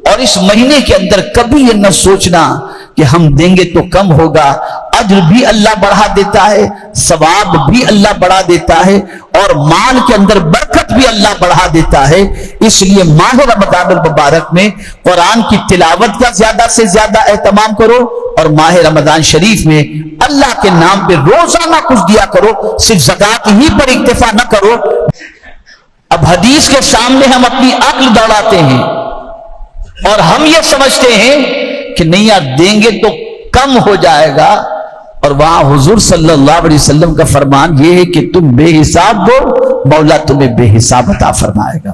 اور اس مہینے کے اندر کبھی یہ نہ سوچنا کہ ہم دیں گے تو کم ہوگا. اجر بھی اللہ بڑھا دیتا ہے, ثواب بھی اللہ بڑھا دیتا ہے, اور مال کے اندر برکت بھی اللہ بڑھا دیتا ہے. اس لیے ماہ رمضان المبارک میں قرآن کی تلاوت کا زیادہ سے زیادہ اہتمام کرو, اور ماہ رمضان شریف میں اللہ کے نام پہ روزانہ کچھ دیا کرو, صرف زکوٰۃ ہی پر اکتفا نہ کرو. اب حدیث کے سامنے ہم اپنی عقل دوڑاتے ہیں اور ہم یہ سمجھتے ہیں کہ نہیں یار دیں گے تو کم ہو جائے گا, اور وہاں حضور صلی اللہ علیہ وسلم کا فرمان یہ ہے کہ تم بے حساب دو, مولا تمہیں بے حساب عطا فرمائے گا.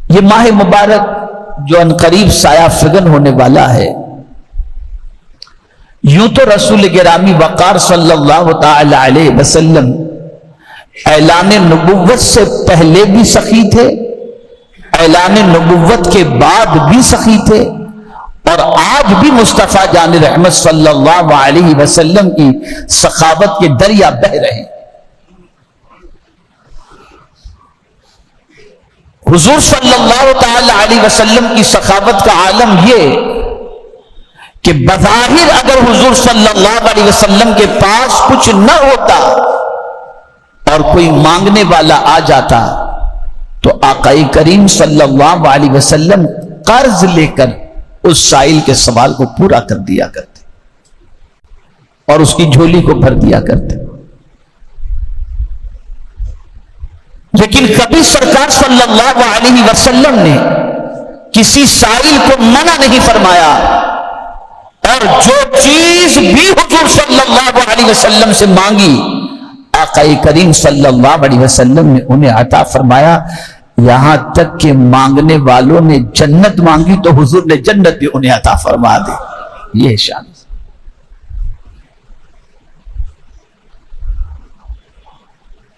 یہ ماہ مبارک جو عنقریب سایہ فگن ہونے والا ہے, یوں تو رسول گرامی وقار صلی اللہ تعالی علیہ وسلم اعلان نبوت سے پہلے بھی سخی تھے, اعلان نبوت کے بعد بھی سخی تھے, اور آج بھی مصطفیٰ جان رحمت صلی اللہ علیہ وسلم کی سخاوت کے دریا بہ رہے ہیں. حضور صلی اللہ تعالی علیہ وسلم کی سخاوت کا عالم یہ کہ بظاہر اگر حضور صلی اللہ علیہ وسلم کے پاس کچھ نہ ہوتا اور کوئی مانگنے والا آ جاتا تو آقا کریم صلی اللہ علیہ وسلم قرض لے کر اس سائل کے سوال کو پورا کر دیا کرتے اور اس کی جھولی کو بھر دیا کرتے. لیکن کبھی سرکار صلی اللہ علیہ وسلم نے کسی سائل کو منع نہیں فرمایا, اور جو چیز بھی حضور صلی اللہ علیہ وسلم سے مانگی آقا کریم صلی اللہ علیہ وسلم نے انہیں عطا فرمایا. یہاں تک کہ مانگنے والوں نے جنت مانگی تو حضور نے جنت بھی انہیں عطا فرما دی. یہ شان.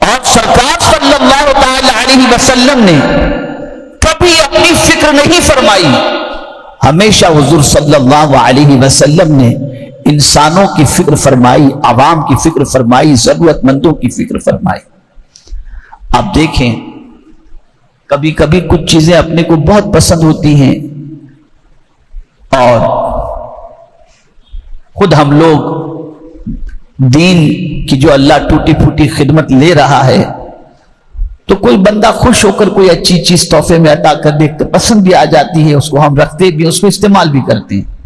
اور سرکار صلی اللہ تعالی علیہ وسلم نے کبھی اپنی فکر نہیں فرمائی, ہمیشہ حضور صلی اللہ علیہ وسلم نے انسانوں کی فکر فرمائی, عوام کی فکر فرمائی, ضرورت مندوں کی فکر فرمائی. آپ دیکھیں کبھی کبھی کچھ چیزیں اپنے کو بہت پسند ہوتی ہیں, اور خود ہم لوگ دین کی جو اللہ ٹوٹی پھوٹی خدمت لے رہا ہے تو کوئی بندہ خوش ہو کر کوئی اچھی چیز تحفے میں عطا کر دے تو پسند بھی آ جاتی ہے, اس کو ہم رکھتے بھی, اس کو استعمال بھی کرتے ہیں.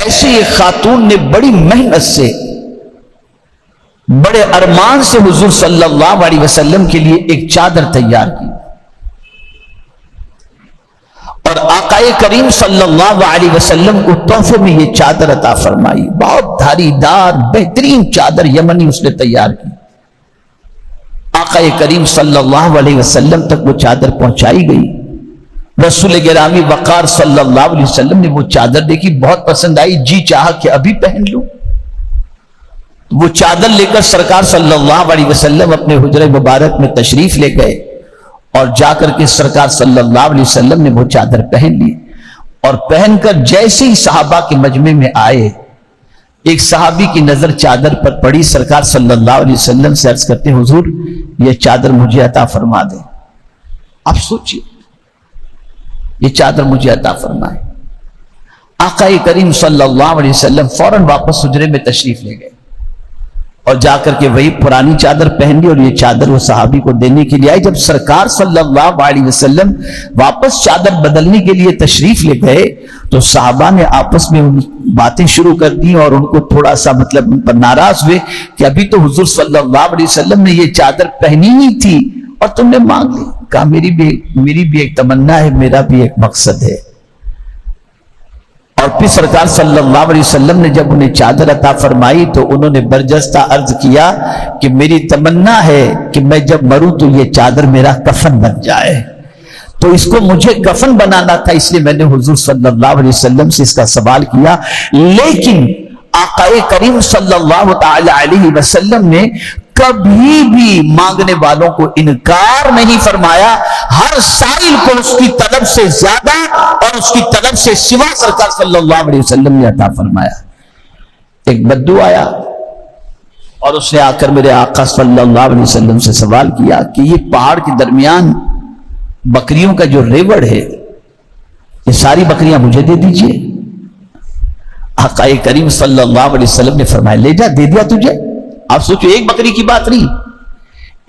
ایسی ایک خاتون نے بڑی محنت سے, بڑے ارمان سے حضور صلی اللہ علیہ وسلم کے لیے ایک چادر تیار کی, اور آقا کریم صلی اللہ علیہ وسلم کو تحفے میں یہ چادر عطا فرمائی. بہت دھاری دار بہترین چادر یمنی اس نے تیار کی. آقا کریم صلی اللہ علیہ وسلم تک وہ چادر پہنچائی گئی. رسول گرامی وقار صلی اللہ علیہ وسلم نے وہ چادر دیکھی, بہت پسند آئی, جی چاہا کہ ابھی پہن لوں. وہ چادر لے کر سرکار صلی اللہ علیہ وسلم اپنے حجرہ مبارک میں تشریف لے گئے, اور جا کر کے سرکار صلی اللہ علیہ وسلم نے وہ چادر پہن لی. اور پہن کر جیسے ہی صحابہ کے مجمع میں آئے, ایک صحابی کی نظر چادر پر پڑی. سرکار صلی اللہ علیہ وسلم سے عرض کرتے, حضور یہ چادر مجھے عطا فرما دیں. آپ سوچئے, یہ چادر مجھے عطا فرمائے. آقا کریم صلی اللہ علیہ وسلم فوراً واپس حجرے میں تشریف لے گئے, اور جا کر کے وہی پرانی چادر پہن لی, اور یہ چادر وہ صحابی کو دینے کے لیے آئی. جب سرکار صلی اللہ علیہ وسلم واپس چادر بدلنے کے لیے تشریف لے گئے تو صحابہ نے آپس میں باتیں شروع کر دی, اور ان کو تھوڑا سا مطلب ان پر ناراض ہوئے کہ ابھی تو حضور صلی اللہ علیہ وسلم نے یہ چادر پہنی ہی تھی اور تم نے مانگ لی. کہا میری بھی ایک تمنا ہے, میرا بھی ایک مقصد ہے. اور پھر سرکار صلی اللہ علیہ وسلم نے جب انہیں چادر عطا فرمائی تو انہوں نے برجستہ عرض کیا کہ میری تمنا ہے کہ میں جب مروں تو یہ چادر میرا کفن بن جائے. تو اس کو مجھے کفن بنانا تھا, اس لیے میں نے حضور صلی اللہ علیہ وسلم سے اس کا سوال کیا. لیکن آقا کریم صلی اللہ تعالی علیہ وسلم نے کبھی بھی مانگنے والوں کو انکار نہیں فرمایا. ہر سائل کو اس کی طلب سے زیادہ اور اس کی طلب سے سوا سرکار صلی اللہ علیہ وسلم نے عطا فرمایا. ایک بدو آیا اور اس نے آ کر میرے آقا صلی اللہ علیہ وسلم سے سوال کیا کہ یہ پہاڑ کے درمیان بکریوں کا جو ریوڑ ہے یہ ساری بکریاں مجھے دے دیجئے۔ آقا کریم صلی اللہ علیہ وسلم نے فرمایا لے جا، دے دیا تجھے۔ آپ سوچو ایک بکری کی بات نہیں،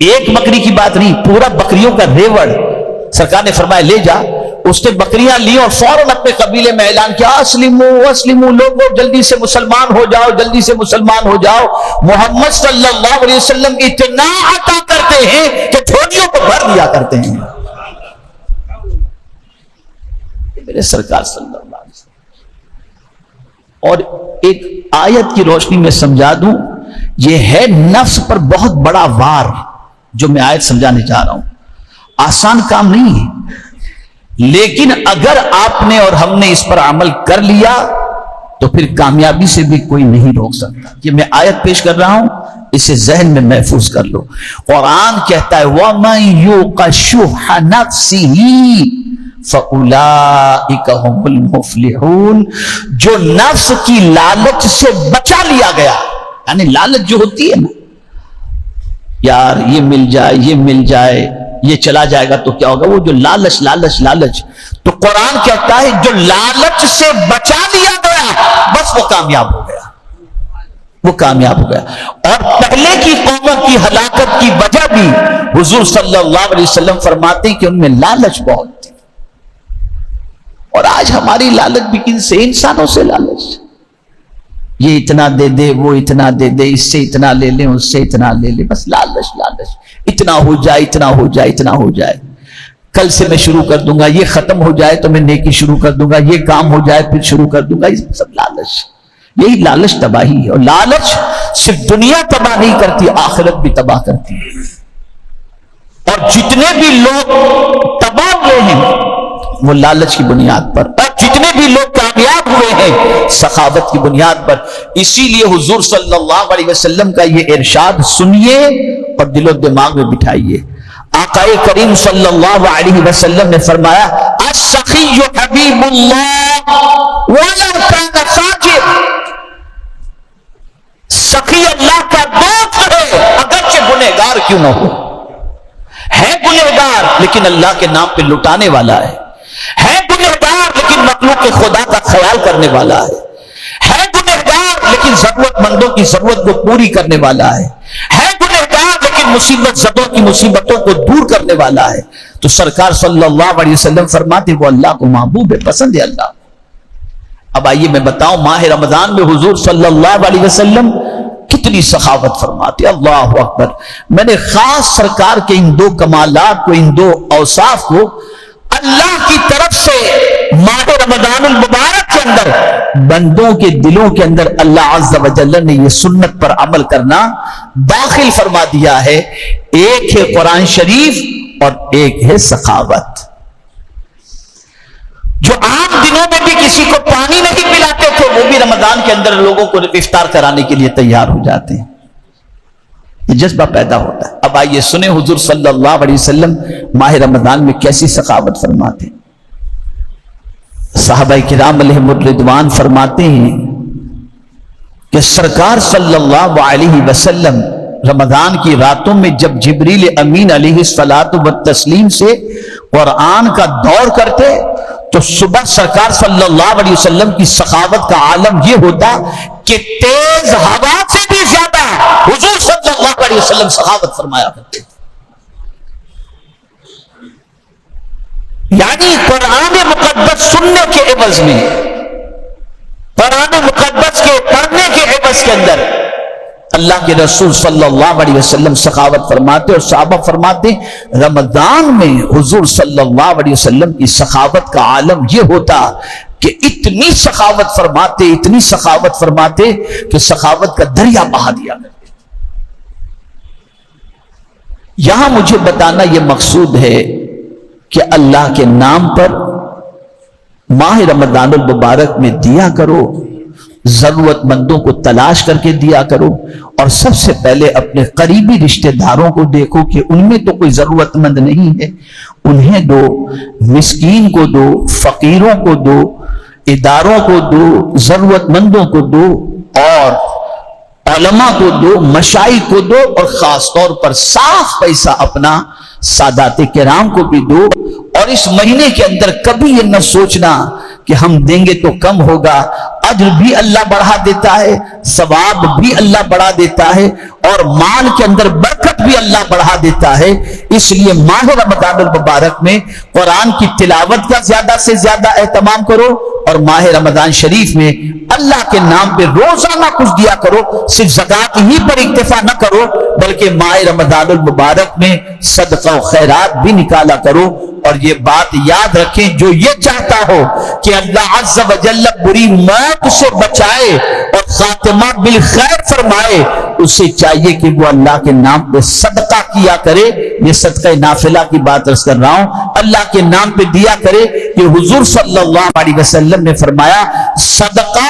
ایک بکری کی بات نہیں، پورا بکریوں کا ریوڑ سرکار نے فرمایا لے جا۔ اس نے بکریاں لی اور فوراً اپنے قبیلے میں اعلان کیا اسلمو اسلمو، لوگوں جلدی سے مسلمان ہو جاؤ، جلدی سے مسلمان ہو جاؤ۔ محمد صلی اللہ علیہ وسلم اتنا عطا کرتے ہیں کہ جھولیوں کو بھر دیا کرتے ہیں۔ میرے سرکار صلی اللہ علیہ وسلم۔ اور ایک آیت کی روشنی میں سمجھا دوں، یہ ہے نفس پر بہت بڑا وار جو میں آیت سمجھانے جا رہا ہوں۔ آسان کام نہیں ہے، لیکن اگر آپ نے اور ہم نے اس پر عمل کر لیا تو پھر کامیابی سے بھی کوئی نہیں روک سکتا۔ یہ میں آیت پیش کر رہا ہوں، اسے ذہن میں محفوظ کر لو۔ قرآن کہتا ہے وَمَن يُوقَ شُحَّ نَفْسِهِ فَأُولَئِكَ هُمُ الْمُفْلِحُونَ، جو نفس کی لالچ سے بچا لیا گیا، یعنی لالچ جو ہوتی ہے نا، یار یہ مل جائے، یہ مل جائے، یہ چلا جائے گا تو کیا ہوگا، وہ جو لالچ لالچ لالچ، تو قرآن کہتا ہے جو لالچ سے بچا لیا گیا بس وہ کامیاب ہو گیا، وہ کامیاب ہو گیا۔ اور پہلے کی قوموں کی ہلاکت کی وجہ بھی حضور صلی اللہ علیہ وسلم فرماتے ہیں کہ ان میں لالچ بہت تھی۔ اور آج ہماری لالچ بھی کن سے؟ انسانوں سے لالچ، یہ اتنا دے دے، وہ اتنا دے دے، اس سے اتنا لے لیں، اس سے اتنا لے لیں، بس لالچ لالچ، اتنا ہو جائے، اتنا ہو جائے، اتنا ہو جائے، کل سے میں شروع کر دوں گا، یہ ختم ہو جائے تو میں نیکی شروع کر دوں گا، یہ کام ہو جائے پھر شروع کر دوں گا، یہ سب لالچ۔ یہی لالچ تباہی ہے، اور لالچ صرف دنیا تباہ نہیں کرتی، آخرت بھی تباہ کرتی ہے۔ اور جتنے بھی لوگ تباہ ہوئے ہیں وہ لالچ کی بنیاد پر، اور جتنے بھی لوگ کامیاب ہوئے ہیں سخاوت کی بنیاد پر۔ اسی لیے حضور صلی اللہ علیہ وسلم کا یہ ارشاد سنیے اور دل و دماغ میں بٹھائیے۔ آقا کریم صلی اللہ علیہ وسلم نے فرمایا السخی حبیب اللہ ولو کان فاجر، سخی اللہ کا دوست ہے اگرچہ گنہگار کیوں نہ ہو، ہے گنہگار لیکن اللہ کے نام پہ لٹانے والا ہے گنہگار لیکن مخلوق خدا کا خیال کرنے والا ہے گنہگار لیکن ضرورت مندوں کی ضرورت کو پوری کرنے والا ہے گنہگار لیکن مصیبت زدوں کی مصیبتوں کو دور کرنے والا ہے۔ تو سرکار صلی اللہ علیہ وسلم فرماتے وہ اللہ کو محبوب ہے، پسند ہے اللہ۔ اب آئیے میں بتاؤں ماہ رمضان میں حضور صلی اللہ علیہ وسلم کتنی سخاوت فرماتے، اللہ اکبر۔ میں نے خاص سرکار کے ان دو کمالات کو، ان دو اوصاف کو اللہ کی طرف سے ماہ رمضان المبارک کے اندر بندوں کے دلوں کے اندر اللہ عز و جل نے یہ سنت پر عمل کرنا داخل فرما دیا ہے۔ ایک ہے قرآن شریف اور ایک ہے سخاوت۔ جو عام دنوں میں بھی کسی کو پانی نہیں پلاتے تھے وہ بھی رمضان کے اندر لوگوں کو افطار کرانے کے لیے تیار ہو جاتے ہیں، یہ جذبہ پیدا ہوتا ہے۔ اب آئیے سنیں حضور صلی اللہ علیہ وسلم ماہ رمضان میں کیسی سخاوت فرماتے ہیں۔ صحابہ کرام علیہم الرضوان فرماتے ہیں کہ سرکار صلی اللہ علیہ وسلم رمضان کی راتوں میں جب جبریل امین علیہ الصلاۃ والتسلیم سے قرآن کا دور کرتے تو صبح سرکار صلی اللہ علیہ وسلم کی سخاوت کا عالم یہ ہوتا کہ تیز ہوا سے بھی زیادہ حضور صلی اللہ علیہ وسلم سخاوت فرمایا کرتے تھے۔ یعنی قرآن مقدس سننے کے عوض میں، قرآن مقدس کے پڑھنے کے عوض کے اندر اللہ کے رسول صلی اللہ علیہ وسلم سخاوت فرماتے، اور صحابہ فرماتے رمضان میں حضور صلی اللہ علیہ وسلم کی سخاوت کا عالم یہ ہوتا کہ اتنی سخاوت فرماتے، اتنی سخاوت فرماتے کہ سخاوت کا دریا بہا دیا کرتے۔ یہاں مجھے بتانا یہ مقصود ہے کہ اللہ کے نام پر ماہ رمضان المبارک میں دیا کرو، ضرورت مندوں کو تلاش کر کے دیا کرو، اور سب سے پہلے اپنے قریبی رشتہ داروں کو دیکھو کہ ان میں تو کوئی ضرورت مند نہیں ہے، انہیں دو، مسکین کو دو، فقیروں کو دو، اداروں کو دو، ضرورت مندوں کو دو، اور علماء کو دو، مشائخ کو دو، اور خاص طور پر صاف پیسہ اپنا سادات کرام کو بھی دو، اور اس مہینے کے اندر کبھی یہ نہ سوچنا کہ ہم دیں گے تو کم ہوگا. اجر بھی اللہ بڑھا دیتا ہے, ثواب بھی اللہ بڑھا دیتا ہے, اور مال کے اندر برکت بھی اللہ بڑھا دیتا ہے. اس لیے ماہ رمضان المبارک میں قرآن کی تلاوت کا زیادہ سے زیادہ اہتمام کرو, اور ماہ رمضان شریف میں اللہ کے نام پہ روزانہ کچھ دیا کرو. صرف زکوٰۃ ہی پر اکتفا نہ کرو, بلکہ ماہ رمضان المبارک میں صدقہ و خیرات بھی نکالا کرو. اور یہ بات یاد رکھیں, جو یہ چاہتا ہو کہ اللہ عز و جل بری موت سے بچائے اور خاتمہ بالخیر فرمائے, اسے چاہیے کہ وہ اللہ کے نام پہ صدقہ کیا کرے. یہ صدقہ نافلہ کی بات عرض کر رہا ہوں, اللہ کے نام پہ دیا کرے. کہ حضور صلی اللہ علیہ وسلم نے فرمایا, صدقہ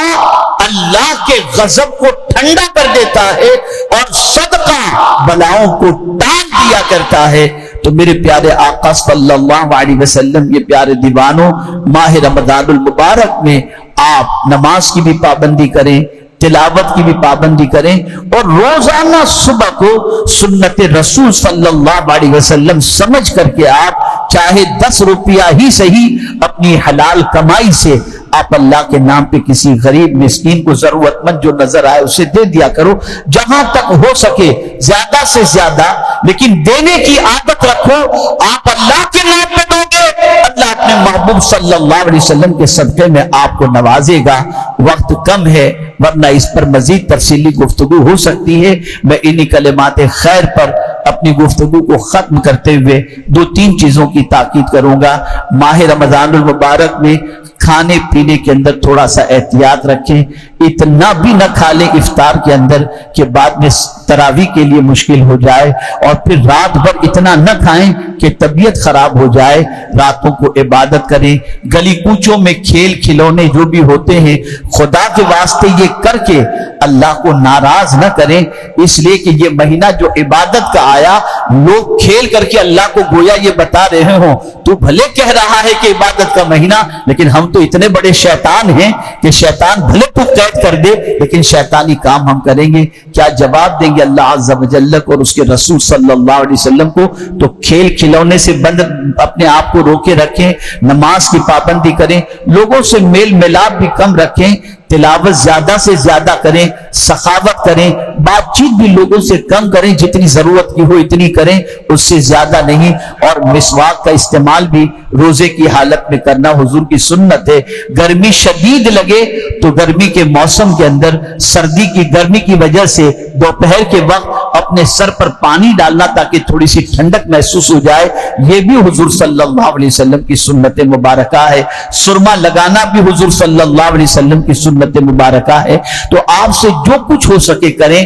اللہ کے غضب کو ٹھنڈا کر دیتا ہے, اور صدقہ بلاؤں کو ٹال دیا کرتا ہے. تو میرے پیارے آقا صلی اللہ علیہ وسلم, یہ پیارے دیوانوں, ماہ رمضان المبارک میں آپ نماز کی بھی پابندی کریں, تلاوت کی بھی پابندی کریں, اور روزانہ صبح کو سنت رسول صلی اللہ علیہ وسلم سمجھ کر کے آپ چاہے 10 روپیہ ہی صحیح اپنی حلال کمائی سے آپ اللہ کے نام پہ کسی غریب مسکین کو ضرورت مند جو نظر آئے اسے دے دیا کرو, جہاں تک ہو سکے زیادہ سے زیادہ. لیکن دینے کی عادت رکھو. آپ اللہ کے نام پہ دو گے, اللہ اپنے محبوب صلی اللہ علیہ وسلم کے صدقے میں آپ کو نوازے گا. وقت کم ہے, ورنہ اس پر مزید تفصیلی گفتگو ہو سکتی ہے. میں انہی کلمات خیر پر اپنی گفتگو کو ختم کرتے ہوئے 2-3 چیزوں کی تاکید کروں گا. ماہ رمضان المبارک میں کھانے پینے کے اندر تھوڑا سا احتیاط رکھیں. اتنا بھی نہ کھا لیں افطار کے اندر کہ بعد میں تراویح کے لیے مشکل ہو جائے, اور پھر رات بھر اتنا نہ کھائیں کہ طبیعت خراب ہو جائے. راتوں کو عبادت کریں. گلی کوچوں میں کھیل کھلونے جو بھی ہوتے ہیں, خدا کے واسطے یہ کر کے اللہ کو ناراض نہ کریں. اس لیے کہ یہ مہینہ جو عبادت کا آیا, لوگ کھیل کر کے اللہ کو گویا یہ بتا رہے ہوں تو بھلے کہہ رہا ہے کہ عبادت کا مہینہ, لیکن ہم تو اتنے بڑے شیطان ہیں کہ شیطان بھلے تو قید کر دے, لیکن شیطانی کام ہم کریں گے. کیا جواب دیں گے اللہ عز و جل کو اور اس کے رسول صلی اللہ علیہ وسلم کو؟ تو کھیل کھلونے سے بند اپنے آپ کو روکے رکھیں, نماز کی پابندی کریں, لوگوں سے میل ملاپ بھی کم رکھیں, تلاوت زیادہ سے زیادہ کریں, سخاوت کریں, بات چیت بھی لوگوں سے کم کریں, جتنی ضرورت کی ہو اتنی کریں, اس سے زیادہ نہیں. اور مسواک کا استعمال بھی روزے کی حالت میں کرنا حضور کی سنت ہے. گرمی شدید لگے تو گرمی کے موسم کے اندر سردی کی گرمی کی وجہ سے دوپہر کے وقت اپنے سر پر پانی ڈالنا تاکہ تھوڑی سی ٹھنڈک محسوس ہو جائے, یہ بھی حضور صلی اللہ علیہ وسلم کی سنت مبارکہ ہے. سرما لگانا بھی حضور صلی اللہ علیہ وسلم کی سنت مبارکہ ہے. تو آپ سے جو کچھ ہو سکے کریں.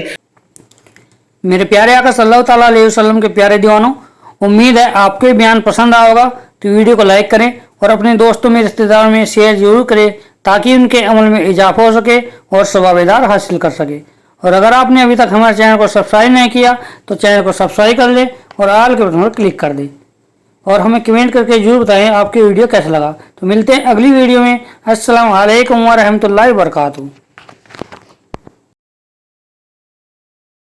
میرے پیارے آقا صلی اللہ تعالیٰ علیہ وسلم کے پیارے دیوانوں, امید ہے آپ کو بیان پسند آیا ہوگا. تو ویڈیو کو لائک کریں اور اپنے دوستوں میں رشتہ داروں میں شیئر ضرور کریں تاکہ ان کے عمل میں اضافہ ہو سکے اور ثواب دار حاصل کر سکے. اور اگر آپ نے ابھی تک ہمارے چینل کو سبسکرائب نہیں کیا تو چینل کو سبسکرائب کر لیں اور آل کے بٹن پر کلک کر دیں, اور ہمیں کمنٹ کر کے ضرور بتائیں آپ کی ویڈیو کیسا لگا. تو ملتے ہیں اگلی ویڈیو میں. السلام علیکم ورحمۃ اللہ وبرکاتہ.